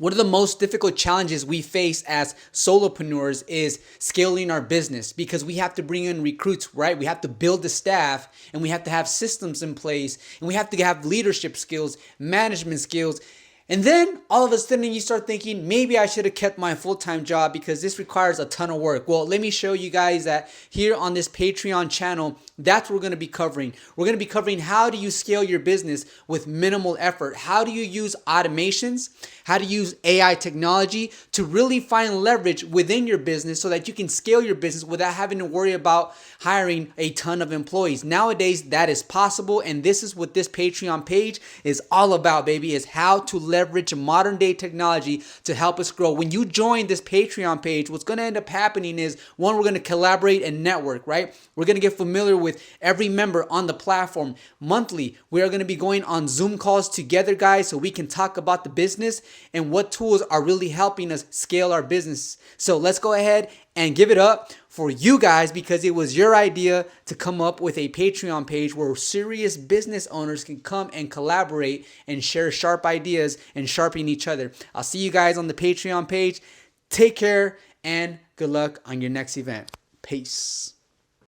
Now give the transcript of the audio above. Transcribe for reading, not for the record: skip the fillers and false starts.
One of the most difficult challenges we face as solopreneurs is scaling our business, because we have to bring in recruits, right? We have to build the staff, and we have to have systems in place, and we have to have leadership skills, management skills. And then all of a sudden you start thinking, maybe I should have kept my full-time job because this requires a ton of work. Well, let me show you guys that here on this Patreon channel, that's what we're going to be covering. We're going to be covering how do you scale your business with minimal effort? How do you use automations? How to use AI technology to really find leverage within your business so that you can scale your business without having to worry about hiring a ton of employees. Nowadays, that is possible, and this is what this Patreon page is all about, baby, is how to leverage modern day technology to help us grow. When you join this Patreon page, what's going to end up happening is, one, we're going to collaborate and network, right? We're going to get familiar with every member on the platform. Monthly, we are going to be going on Zoom calls together, guys, so we can talk about the business and what tools are really helping us scale our business. So let's go ahead and give it up for you guys, because it was your idea to come up with a Patreon page where serious business owners can come and collaborate and share sharp ideas and sharpen each other. I'll see you guys on the Patreon page. Take care and good luck on your next event. Peace.